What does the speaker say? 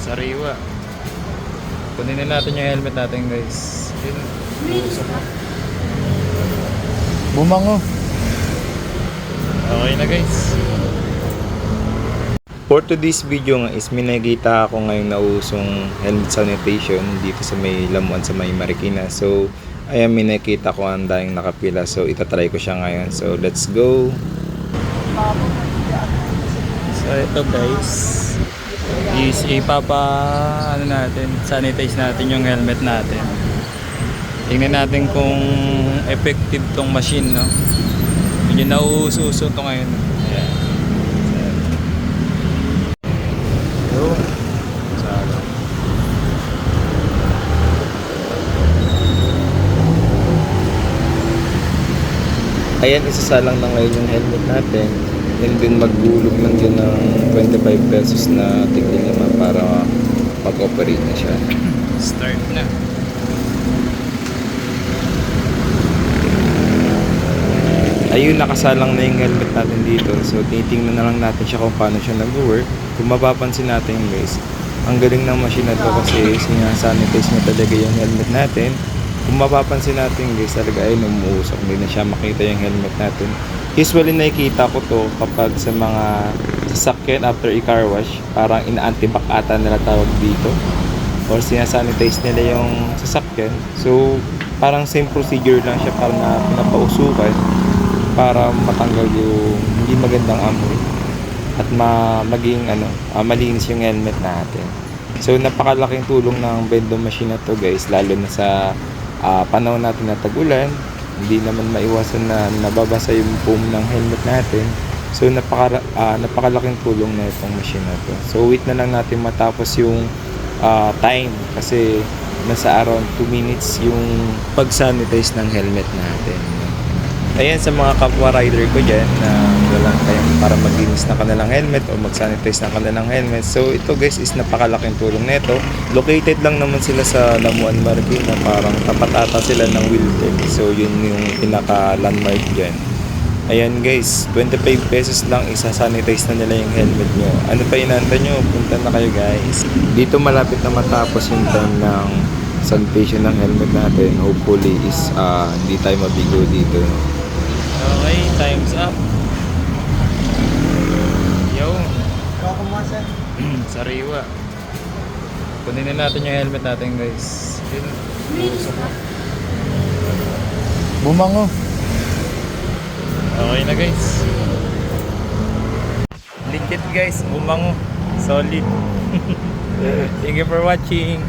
Sariwa. Kunin na natin yung helmet natin, guys. Usok na. Bumango. Okay na, guys. For today's video nga is may nakita ako ngayong nausong helmet sanitation dito sa may Lamuan sa may Marikina. So, ayan, may nakita ko ang dahing nakapila. So, itatry ko siya ngayon. So, let's go. So, ito guys. Is sanitize natin yung helmet natin. Tingnan natin kung effective tong machine, no? Medyo nauuso-uso to ngayon. Ayan. Ayan, isasalang na ngayon yung helmet natin. And then maggulog lang yun ng 25 pesos na tignan naman para mag-operate na siya. Start na. Ayun, nakasalang na yung helmet natin dito. So titingnan na lang natin siya kung paano siya nag-work. Kung mapapansin natin guys, ang galing ng machine na to kasi sinasanitize na talaga yung helmet natin. Kung mapapansin natin guys, talaga ay umuusok, hindi na siya makita yung helmet natin. Usually nakikita ko to kapag sa mga sasakyan after i-car wash, parang ina-antibac ata nila tawag dito, or sinasanitize nila yung sasakyan. So parang same procedure lang siya, para na pinapausukan para matanggal yung hindi magandang amoy at maging malinis yung helmet natin. So napakalaking tulong ng vending machine na to guys, lalo na sa panahon natin na tag-ulan. Hindi naman maiwasan na nababasa yung foam ng helmet natin. So napakalaking tulong na itong machine na to. So wait na lang natin matapos yung time, kasi nasa around 2 minutes yung pag-sanitize ng helmet natin. Ayan, sa mga kapwa rider ko dyan na walang time para maglinis na kanilang helmet o mag-sanitize na kanilang helmet. So ito guys is napakalaking tulong nito. Located lang naman sila sa Lamuan, Marikina. Parang tapat ata sila ng Wiltec. So yun yung pinaka-landmark dyan. Ayan guys, 25 pesos lang isa-sanitize na nila yung helmet nyo. Ano pa inaantay nyo? Punta na kayo guys. Dito malapit na matapos yung time ng sanitation ng helmet natin. Hopefully is hindi tayo mabigo dito. Okay, time's up. Yo. Sariwa. Kunin na natin yung helmet natin guys. Usok na. Bumango. Okay na guys. Legit guys, bumango. Solid. Thank you for watching.